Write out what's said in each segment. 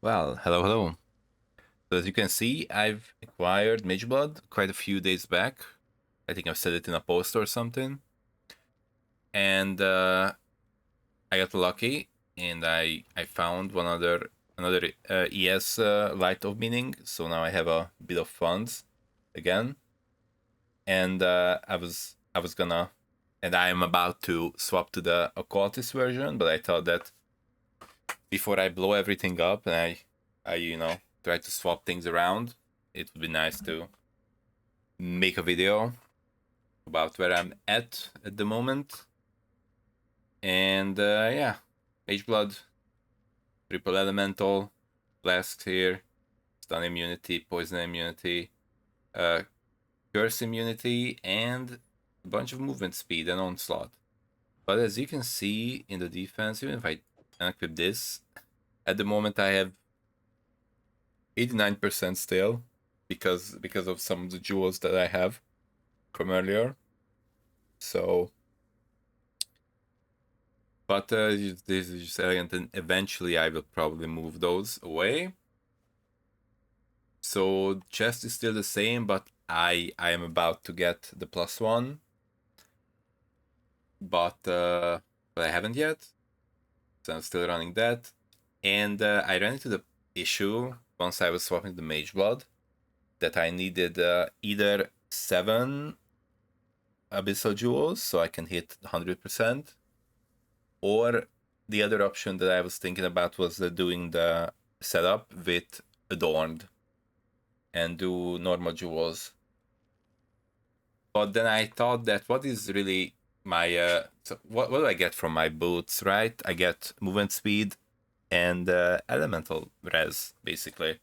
Well, hello. So as you can see, I've acquired mageblood quite a few days back. I think I've said it in a post or something. And I got lucky and I found another ES light of meaning. So now I have a bit of funds again. And I was gonna and I am about to swap to the occultist version, but I thought that before I blow everything up and I try to swap things around, it would be nice to make a video about where I'm at the moment. And yeah, mageblood, triple elemental, blast here, stun immunity, poison immunity, uh, curse immunity, and a bunch of movement speed and onslaught. But as you can see in the defense, even if I unequip this, at the moment I have 89% still because of some of the jewels that I have from earlier. So, but this is just elegant, and eventually I will probably move those away. So chest is still the same, but I am about to get the +1, but I haven't yet. So I'm still running that, and I ran into the issue once I was swapping the mageblood that I needed either 7 abyssal jewels so I can hit 100%, or the other option that I was thinking about was doing the setup with adorned and do normal jewels. But then I thought that what is really my so what do I get from my boots, right? I get movement speed and elemental res basically,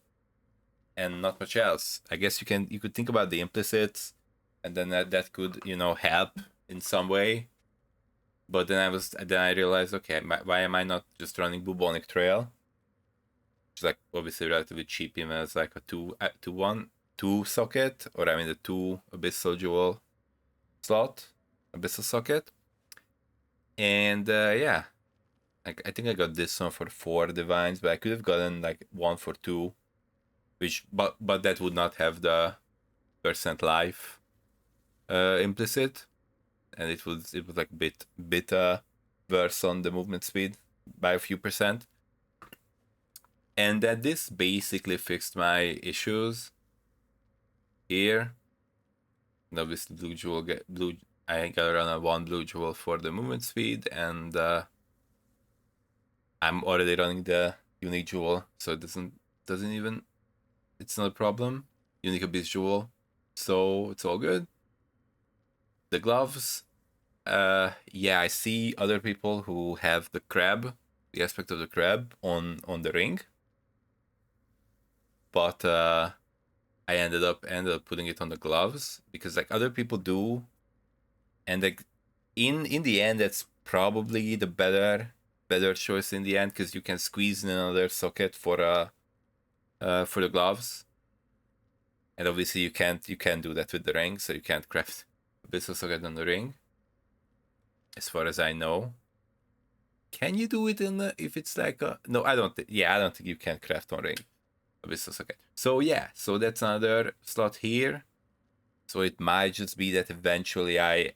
and not much else. I guess you could think about the implicits, and then that could help in some way. But then I realized, okay, why am I not just running bubonic trail? Which is like obviously relatively cheap, even as like a 2 socket, or I mean the 2 abyssal jewel slot, abyssal socket. And yeah, like I think I got this one for 4 divines, but I could have gotten like one for 2, which but that would not have the percent life implicit, and it was like bit worse on the movement speed by a few percent. And that this basically fixed my issues here. And obviously blue jewel I gotta run a 1 blue jewel for the movement speed, and I'm already running the unique jewel, so it doesn't even, it's not a problem. Unique abyss jewel, so it's all good. The gloves, yeah, I see other people who have the crab, the aspect of the crab on the ring, but I ended up putting it on the gloves because like other people do, and like in the end that's probably the better choice in the end, because you can squeeze in another socket for the gloves, and obviously you can't do that with the ring, so you can't craft a abyssal socket on the ring, as far as I know. Can you do it in if it's like a no? I don't think you can craft on ring abyssal socket. So yeah, so that's another slot here. So it might just be that eventually I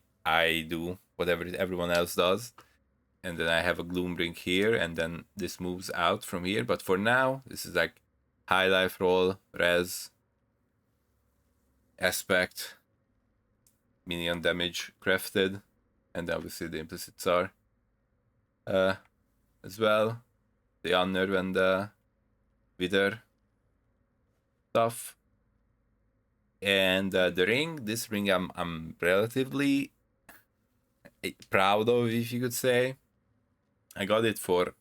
do whatever everyone else does, and then I have a gloom ring here, and then this moves out from here. But for now, this is like high life roll, res, aspect, minion damage crafted, and obviously the implicits are as well, the unnerve and the wither stuff. And the ring, this ring I'm relatively proud of, if you could say. I got it for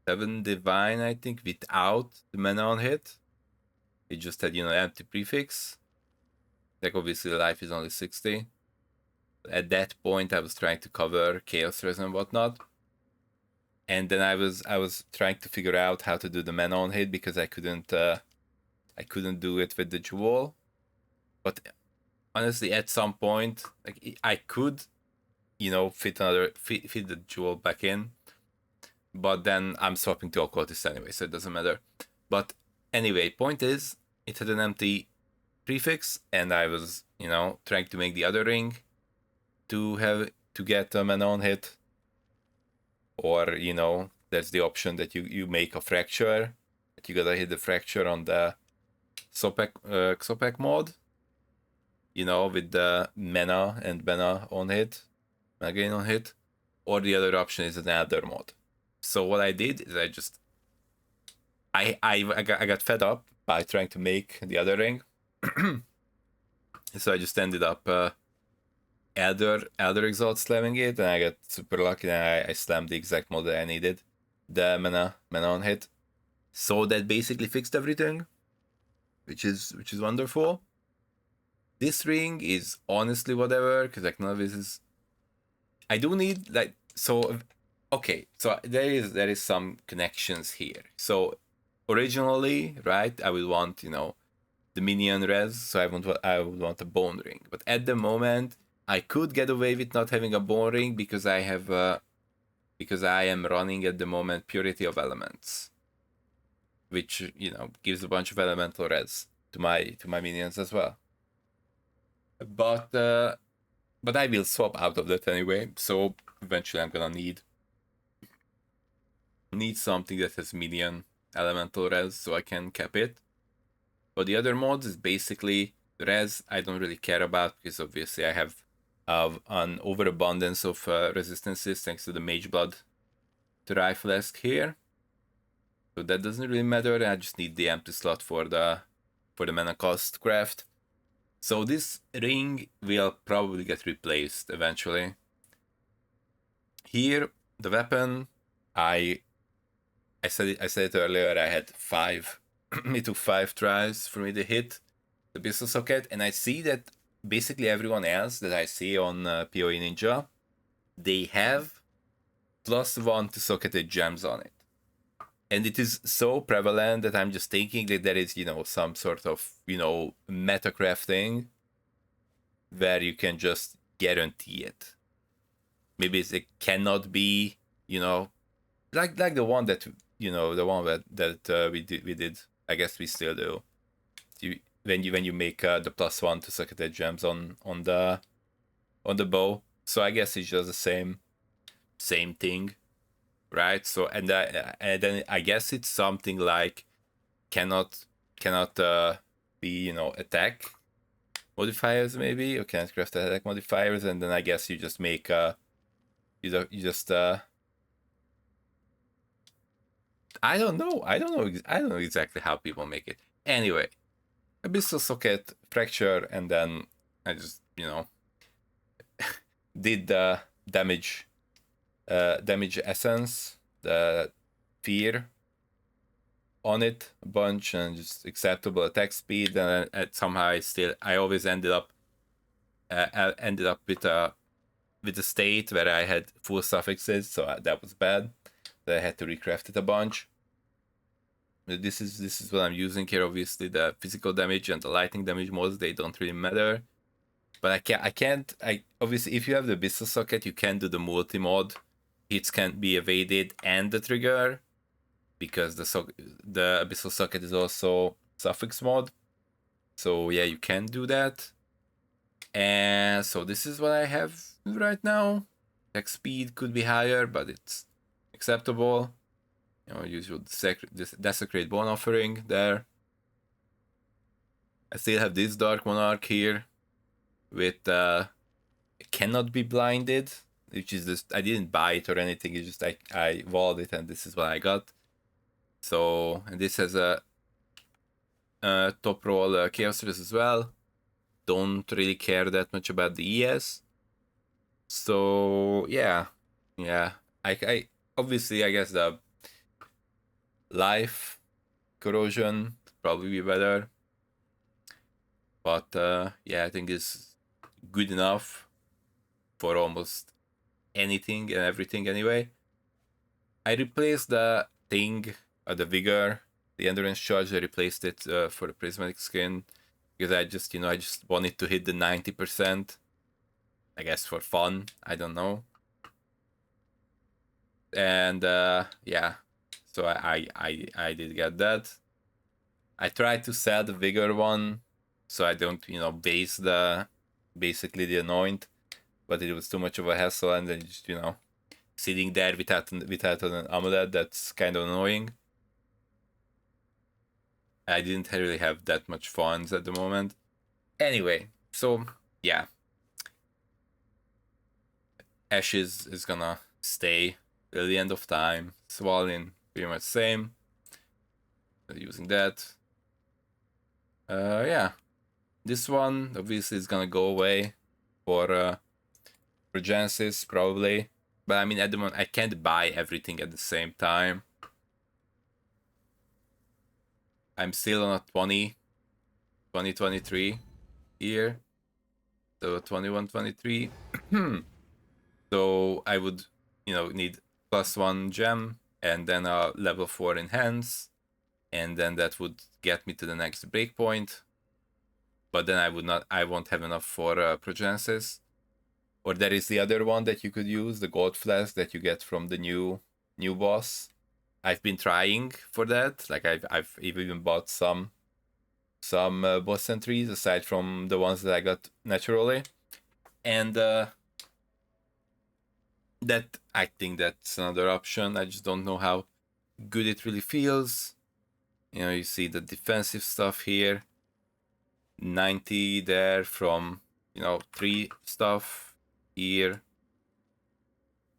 7 divine, I think, without the mana on hit. It just had empty prefix. Like obviously life is only 60. At that point I was trying to cover chaos res and whatnot, and then I was trying to figure out how to do the mana on hit because I couldn't do it with the jewel. But honestly, at some point, like I could fit the jewel back in, but then I'm swapping to occultist anyway, so it doesn't matter. But anyway, point is, it had an empty prefix, and I was, trying to make the other ring to get a mana on hit. Or, there's the option that you make a fracture, that you gotta hit the fracture on the Xopec mod, with the mana and mana on hit, mana gain on hit. Or the other option is an Elder mod. So what I did is I got fed up by trying to make the other ring. So I just ended up Elder Exalt slamming it, and I got super lucky, and I slammed the exact mod that I needed, the mana on hit. So that basically fixed everything, which is wonderful. This ring is honestly whatever, because like none of this is. I do need okay. So there is some connections here. So originally, right, I would want the minion res, so I would want a bone ring. But at the moment, I could get away with not having a bone ring because I am running at the moment Purity of Elements, which gives a bunch of elemental res to my minions as well. But I will swap out of that anyway. So eventually, I'm gonna need something that has minion elemental res so I can cap it. But the other mods is basically res I don't really care about, because obviously I have an overabundance of resistances thanks to the mageblood Dry Flask here. So that doesn't really matter. I just need the empty slot for the mana cost craft. So this ring will probably get replaced eventually. Here, the weapon, I said it earlier, I had 5. It took 5 tries for me to hit the pistol socket, and I see that basically everyone else that I see on PoE Ninja, they have +1 to socketed gems on it. And it is so prevalent that I'm just thinking that there is, some sort of, meta crafting where you can just guarantee it. Maybe it cannot be, like the one that, the one that we did. I guess we still do. When you make the +1 to socketed gems on the bow. So I guess it's just the same thing. Right, so and then I guess it's something like cannot be attack modifiers maybe, or can't craft attack modifiers, and then I guess you just make I don't know exactly how people make it. Anyway, Abyssal Socket fracture, and then I just did the damage essence, the fear on it a bunch, and just acceptable attack speed, and somehow I always ended up with a state where I had full suffixes, so that was bad. I had to recraft it a bunch. This is what I'm using here. Obviously, the physical damage and the lightning damage mods, they don't really matter. But I can't. Obviously, if you have the Abyssal Socket, you can do the multi-mod. Hits can't be evaded and the trigger, because the Abyssal Socket is also suffix mod. So yeah, you can do that. And so this is what I have right now. Attack speed could be higher, but it's acceptable. Usual Desecrate Bone Offering there. I still have this Dark Monarch here with cannot be blinded, which is just, I didn't buy it or anything, it's just I walled it, and this is what I got. So, and this has a top roll Chaos Res as well. Don't really care that much about the ES. So yeah. I obviously, I guess the life corrosion probably be better, but yeah, I think it's good enough for almost anything and everything anyway. I replaced the thing, the vigor, the endurance charge. I replaced it for the prismatic skin, because I just wanted to hit the 90%, I guess, for fun. I don't know. And yeah, so I did get that. I tried to sell the vigor one, so I don't, base basically the anoint, but it was too much of a hassle, and then just, sitting there without an amulet, that's kind of annoying. I didn't really have that much funds at the moment. Anyway, so yeah, Ashes is gonna stay till the end of time. Swallowing pretty much same. Using that. Yeah, this one obviously is gonna go away for Genesis probably, but I mean at the moment I can't buy everything at the same time. I'm still on a 2023 here, so 21, 23. So I would, need +1 gem and then a level 4 enhance, and then that would get me to the next breakpoint. But then I won't have enough for Progenesis. Or there is the other one that you could use, the gold flask that you get from the new boss. I've been trying for that. Like I've even bought some boss entries aside from the ones that I got naturally, and that I think that's another option. I just don't know how good it really feels. You see the defensive stuff here, 90 there from 3 stuff here,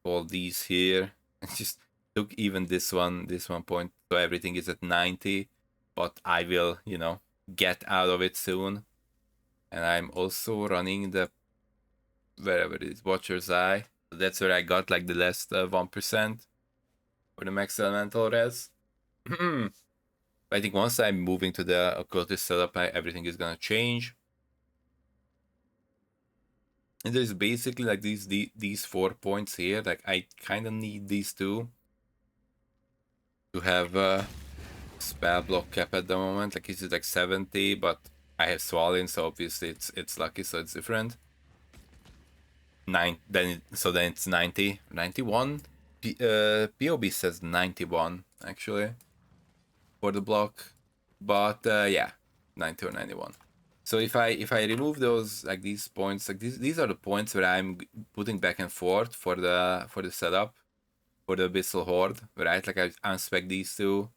all these here. It just took even this one point, so everything is at 90, but I will get out of it soon. And I'm also running the wherever it is, Watcher's Eye. So that's where I got like the last 1% for the max elemental res. I think once I'm moving to the occultist setup, everything is gonna change. And there's basically like these 4 points here. Like I kind of need these two to have spell block cap at the moment. Like it's like 70, but I have Swollen, so obviously it's lucky, so it's different. Then it's 90, 91. POB says 91 actually for the block, but yeah, 90 or 91. So if I remove those, like these points, like these are the points where I'm putting back and forth for the setup for the Abyssal Horde, right? Like I unspec these two,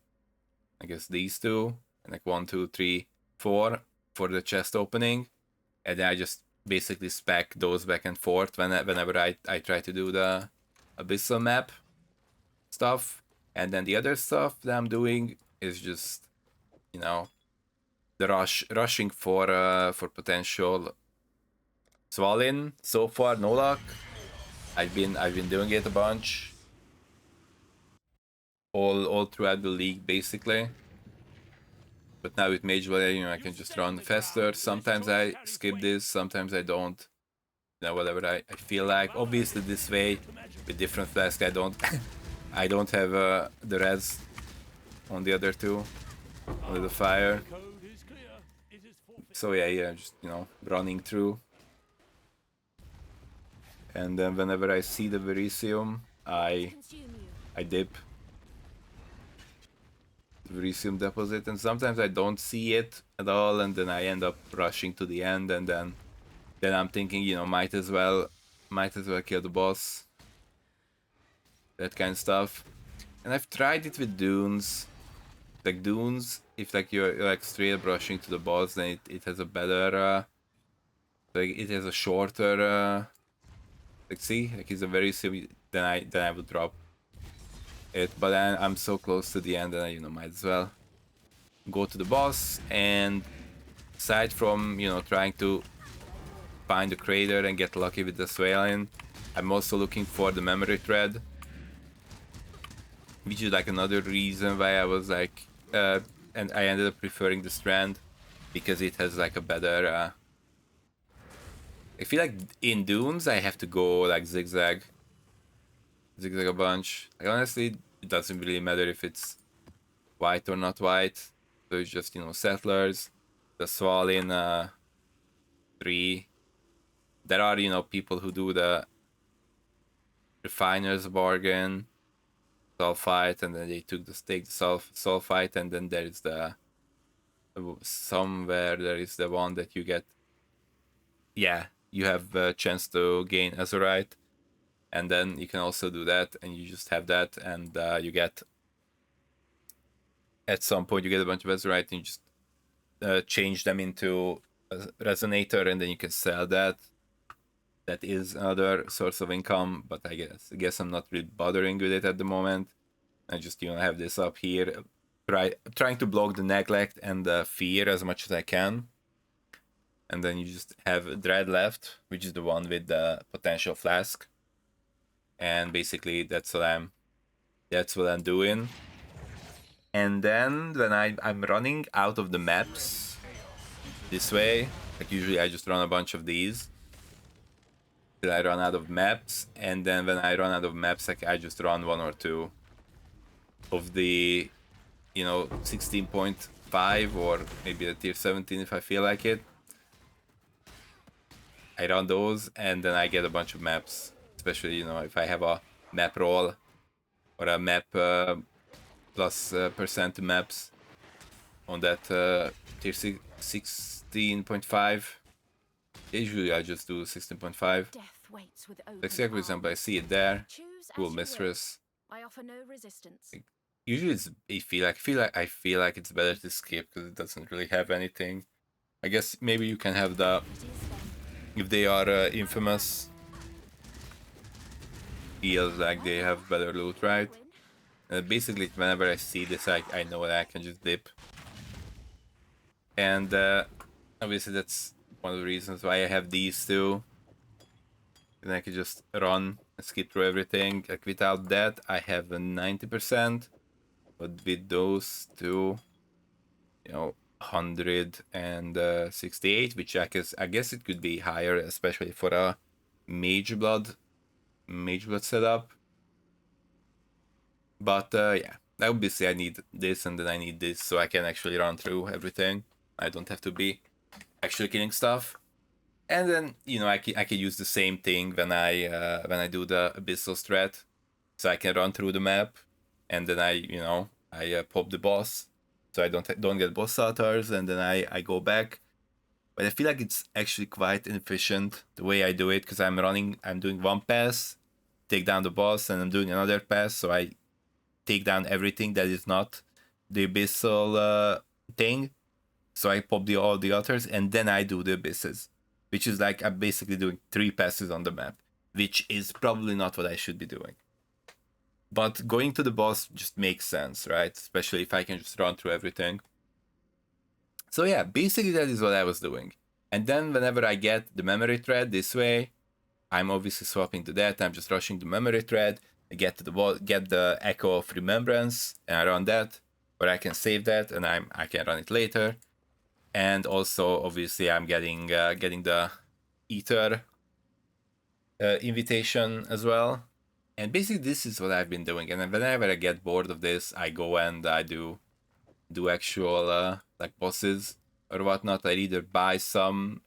I guess these two, and like 1, 2, 3, 4 for the chest opening, and then I just basically spec those back and forth whenever I try to do the Abyssal map stuff. And then the other stuff that I'm doing is just the rushing for potential Swollen. So far no luck. I've been doing it a bunch all throughout the league basically. But now with mageblood, I can just run faster. Sometimes I skip this, sometimes I don't. Whatever I feel like. Obviously this way, with different flasks, I don't I don't have the res on the other two, only the fire. So yeah, just running through. And then whenever I see the Verisium, I dip the Verisium deposit, and sometimes I don't see it at all, and then I end up rushing to the end, and then I'm thinking, might as well kill the boss. That kind of stuff. And I've tried it with Dunes. Like Dunes, if like you're like straight up rushing to the boss, then it has a better like it has a shorter like see, like it's a very similar then I would drop it, but then I'm so close to the end that I might as well go to the boss. And aside from trying to find the crater and get lucky with the Swalen, I'm also looking for the memory thread, which is like another reason why I was like and I ended up preferring the strand, because it has like a better I feel like in Dunes I have to go like zigzag a bunch. Like honestly, it doesn't really matter if it's white or not white. So it's just settlers, the Swollen 3. There are people who do the refiner's bargain, sulfite, and then they take the sulfite, and then there's the somewhere there is the one that you get. Yeah, you have a chance to gain Azurite, and then you can also do that, and you just have that, and you get, at some point you get a bunch of Azurite, and you just change them into a resonator, and then you can sell that. That is another source of income, but I guess I'm not really bothering with it at the moment. I just have this up here, trying to block the neglect and the fear as much as I can. And then you just have Dread left, which is the one with the potential flask. And basically that's what I'm doing. And then when I'm running out of the maps this way, like usually I just run a bunch of these till I run out of maps, and then when I run out of maps, like I just run one or two of the 16.5 or maybe the tier 17 if I feel like it. I run those, and then I get a bunch of maps, especially if I have a map roll or a map plus percent maps on that tier 16.5. Usually I just do 16.5. Like, for example, I see it there. Cool mistress. I offer no resistance. Usually I feel like it's better to skip because it doesn't really have anything. I guess maybe you can have the, if they are infamous, feels like they have better loot, right? Basically, whenever I see this, I know that I can just dip. And obviously that's one of the reasons why I have these two. And I can just run and skip through everything. Like, without that, I have a 90%. But with those two, 168, which I guess it could be higher, especially for a mageblood setup. But yeah, obviously I need this, and then I need this, so I can actually run through everything. I don't have to be actually killing stuff. And then I can use the same thing when I do the abyssal strat, so I can run through the map, and then I pop the boss, so I don't get boss salters, and then I go back. But I feel like it's actually quite inefficient the way I do it, because I'm doing one pass, take down the boss, and I'm doing another pass, so I take down everything that is not the abyssal thing. So I pop all the others, and then I do the abysses, which is like I'm basically doing 3 passes on the map, which is probably not what I should be doing. But going to the boss just makes sense, right? Especially if I can just run through everything. So yeah, basically that is what I was doing. And then whenever I get the memory thread this way, I'm obviously swapping to that. I'm just rushing the memory thread. I get to the wall, get the echo of remembrance, and I run that, or I can save that, and I can run it later. And also, obviously, I'm getting the ether invitation as well. And basically, this is what I've been doing. And whenever I get bored of this, I go and I do actual like bosses or whatnot. I either buy some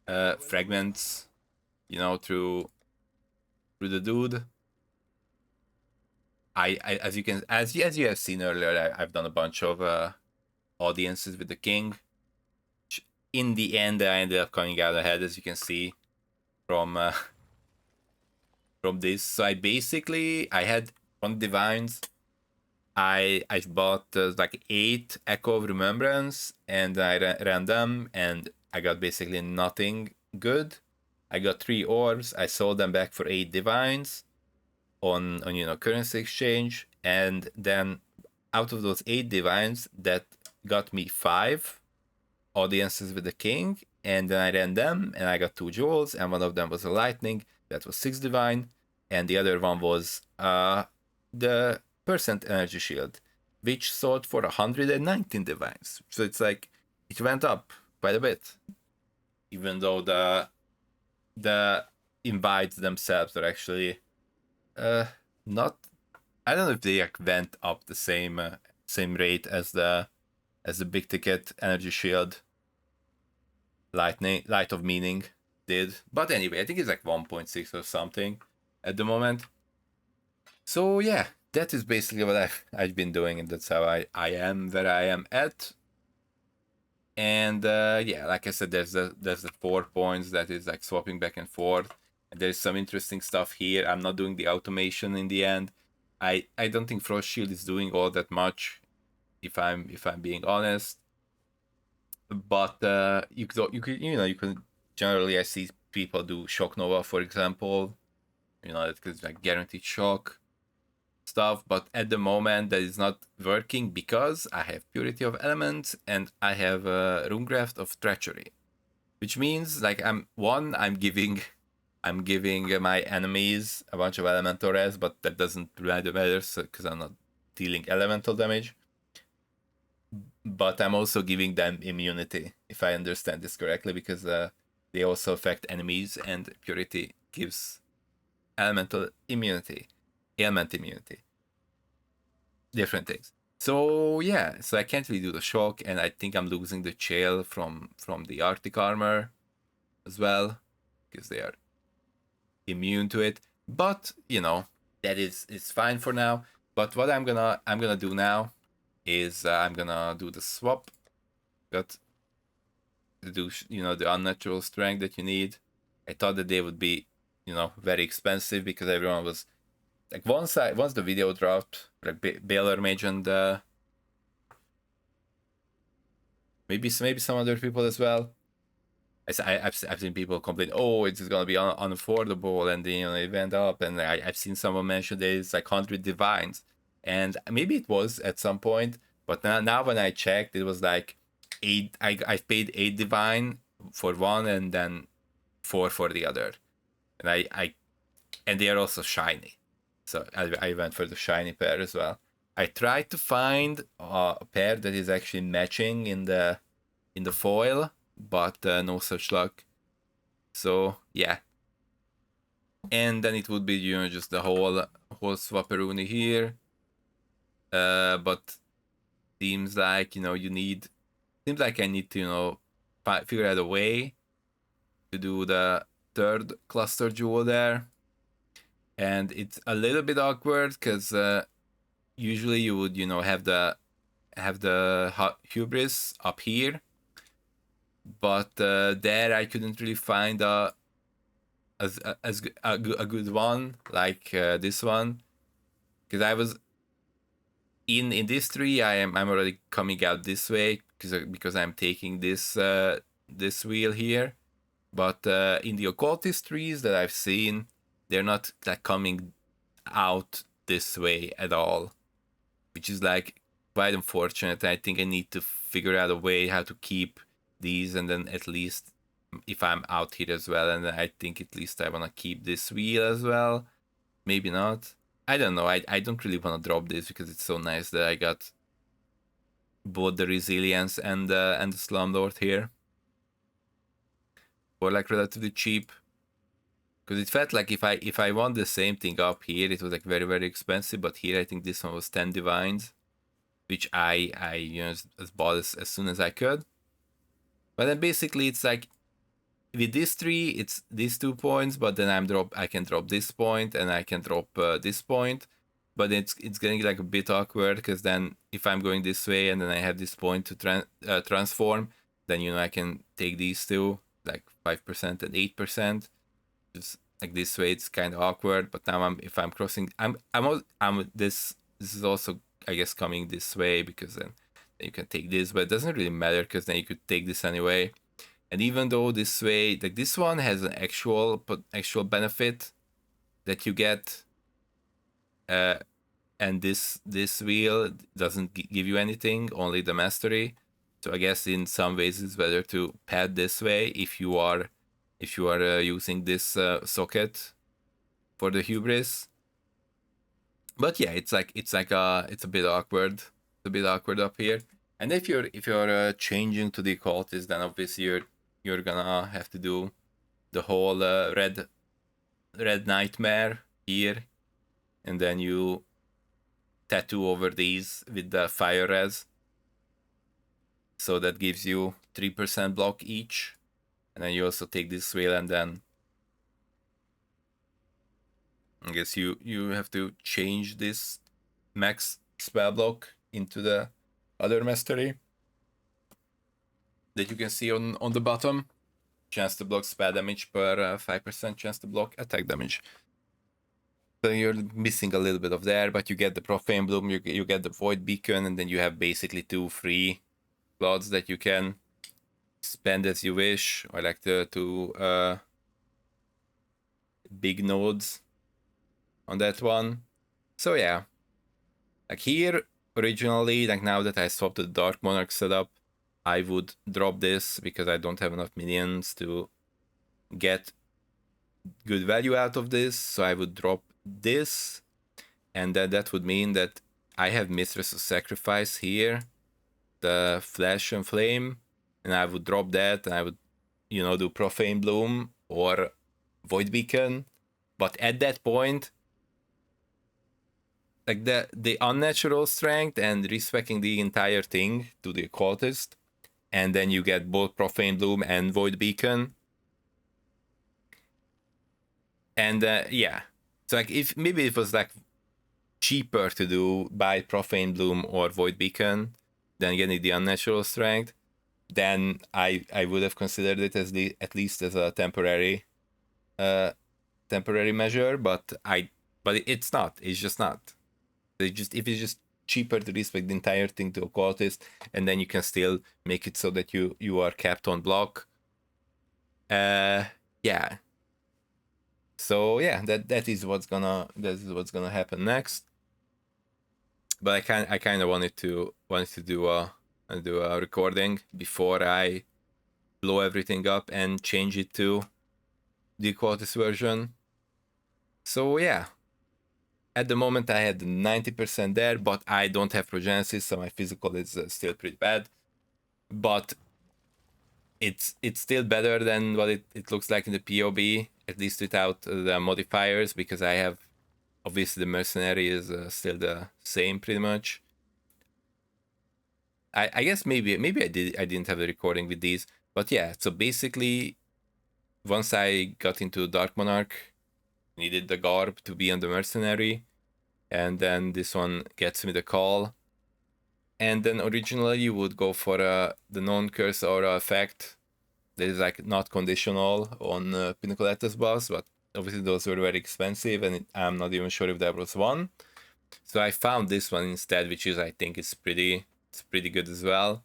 fragments, through the dude. As you have seen earlier, I've done a bunch of audiences with the king. In the end, I ended up coming out ahead, as you can see from this. So I had on divines. I bought like 8 Echo of Remembrance, and I ran them, and I got basically nothing good. I got 3 orbs. I sold them back for 8 divines on currency exchange, and then out of those 8 divines, that got me 5 audiences with the king, and then I ran them, and I got 2 jewels, and one of them was a lightning, that was 6 divine, and the other one was the percent energy shield, which sold for 119 divines. So it's like it went up quite a bit, even though the invites themselves are actually not. I don't know if they went up the same rate as the big ticket energy shield light of meaning did. But anyway, I think it's like 1.6 or something at the moment. So yeah, that is basically what I've been doing, and that's how I am where I am at. And yeah, like I said, there's the 4 points that is like swapping back and forth. And there's some interesting stuff here. I'm not doing the automation in the end. I don't think Frost Shield is doing all that much, if I'm being honest. But you could generally, I see people do Shock Nova, for example. It's like guaranteed shock stuff, but at the moment that is not working because I have Purity of Elements and I have Runegraft of Treachery, which means like I'm giving my enemies a bunch of elemental res, but that doesn't really matter because I'm not dealing elemental damage. But I'm also giving them immunity, if I understand this correctly, because they also affect enemies, and Purity gives elemental immunity, ailment immunity, different things. So yeah, so I can't really do the shock, and I think I'm losing the chail from the Arctic armor as well, because they are immune to it. But that is fine for now. But what I'm gonna do now is I'm gonna do the swap. Got to do the unnatural strength that you need. I thought that they would be very expensive because everyone was like, once the video dropped, like Baylor Mage and maybe some other people as well. I've seen people complain, oh, it's gonna be unaffordable, and it went up, and I've seen someone mention that it's like 100 divines, and maybe it was at some point, but now when I checked, it was like 8. I paid 8 divine for one, and then 4 for the other, and and they are also shiny, so I went for the shiny pair as well. I tried to find a pair that is actually matching in the foil, but no such luck. So yeah, and then it would be just the whole swapperoonie here. But seems like seems like I need to figure out a way to do the third cluster jewel there, and it's a little bit awkward because usually you would have the hubris up here, but there I couldn't really find a good one like this one, because I was in this tree. I'm already coming out this way because I'm taking this wheel here, but in the occultist trees that I've seen, they're not like coming out this way at all, which is like quite unfortunate. I think I need to figure out a way how to keep these, and then at least if I'm out here as well, and I think at least I want to keep this wheel as well. Maybe not. I don't know. I don't really want to drop this because it's so nice that I got both the resilience and the slumlord here for like relatively cheap. Because it felt like if I want the same thing up here, it was like very, very expensive. But here I think this one was 10 divines, which I bought as soon as I could. But then basically it's like with this tree, it's these 2 points, but then I can drop this point and I can drop this point. But it's getting like a bit awkward because then if I'm going this way and then I have this point to transform, then I can take these two, like 5% and 8%. Just like this way, it's kind of awkward. But now if I'm crossing, this is also, I guess, coming this way, because then you can take this, but it doesn't really matter because then you could take this anyway. And even though this way, like this one has an actual benefit that you get, and this wheel doesn't give you anything, only the mastery. So I guess in some ways it's better to pad this way if you are using this socket for the hubris. But yeah, it's a bit awkward. It's a bit awkward up here. And if you're changing to the occultist, then obviously you're gonna have to do the whole red nightmare here, and then you tattoo over these with the fire res. So that gives you 3% block each, and then you also take this wheel, and then I guess you have to change this max spell block into the other mastery. that you can see on the bottom. Chance to block spell damage per 5% chance to block attack damage. So you're missing a little bit of there, but you get the Profane Bloom, you get the Void Beacon, and then you have basically 2 free slots that you can spend as you wish, or like the 2 big nodes on that one. So yeah, like here originally, like now that I swapped the Dark Monarch setup, I would drop this because I don't have enough minions to get good value out of this, so I would drop this, and then that would mean that I have Mistress of Sacrifice here, the Flash and Flame, and I would drop that, and I would, you know, do Profane Bloom or Void Beacon. But at that point, like the unnatural strength and respecting the entire thing to the occultist, and then you get both Profane Bloom and Void Beacon. And yeah, so like if maybe it was like cheaper to buy Profane Bloom or Void Beacon than getting the unnatural strength, then I would have considered it as at least as a temporary measure, but it's not. It's just not. If it's just cheaper to respect the entire thing to occultist, and then you can still make it so that you are capped on block. Yeah. So yeah, that is what's gonna happen next. But I kind of wanted to do a recording before I blow everything up and change it to the occultist version. So yeah, at the moment I had 90% there, but I don't have progenesis, so my physical is still pretty bad. But it's still better than what it looks like in the POB, at least without the modifiers, because I have, obviously the mercenary is still the same pretty much. I guess maybe I didn't have the recording with these, but yeah, so basically once I got into Dark Monarch, needed the Garb to be on the mercenary, and then this one gets me the call. And then originally you would go for the non-curse aura effect that is like not conditional on Pinnacle Atlas boss, but obviously those were very expensive, and I'm not even sure if there was one. So I found this one instead, which is, I think, it's pretty good as well,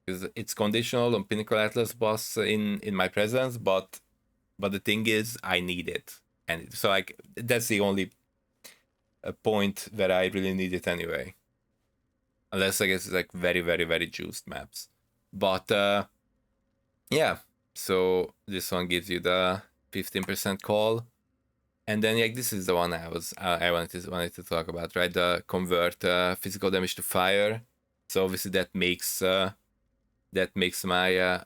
because it's conditional on Pinnacle Atlas boss in my presence, but the thing is I need it, and so like that's the only point where I really need it anyway. Unless I guess it's like very, very, very juiced maps. But yeah, so this one gives you the 15% call. And then like this is the one I wanted to talk about, right? The convert physical damage to fire. So obviously that makes my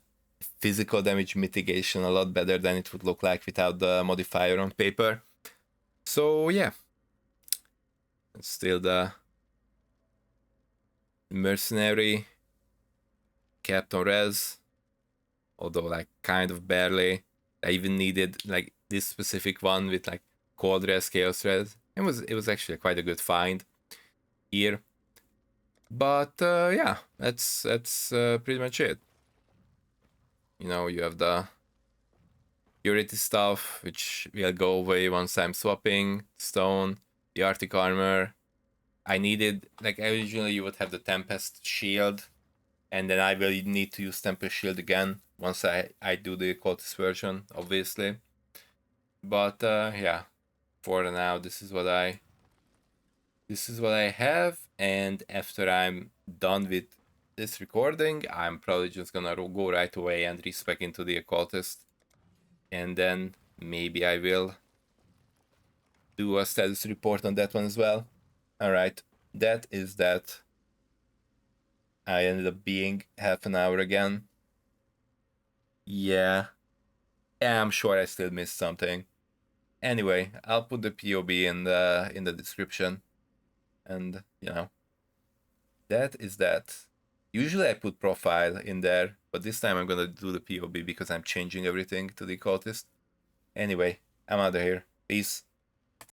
physical damage mitigation a lot better than it would look like without the modifier on paper. So yeah, it's still the mercenary capped on res, although like kind of barely. I even needed like this specific one with like cold res, chaos res. It was actually quite a good find here. But yeah, that's pretty much it. You know, you have the purity stuff, which will go away once I'm swapping stone, the Arctic armor. I needed, like originally you would have the Tempest shield, and then I will need to use Tempest shield again once I do the occultist version, obviously. But yeah, for now this is what I have, and after I'm done with this recording, I'm probably just gonna go right away and respec into the occultist, and then maybe I will do a status report on that one as well. Alright, that is that. I ended up being half an hour again. Yeah, I'm sure I still missed something. Anyway, I'll put the POB in the description, and you know, that is that. Usually I put profile in there, but this time I'm gonna do the POB because I'm changing everything to the occultist. Anyway, I'm out of here. Peace.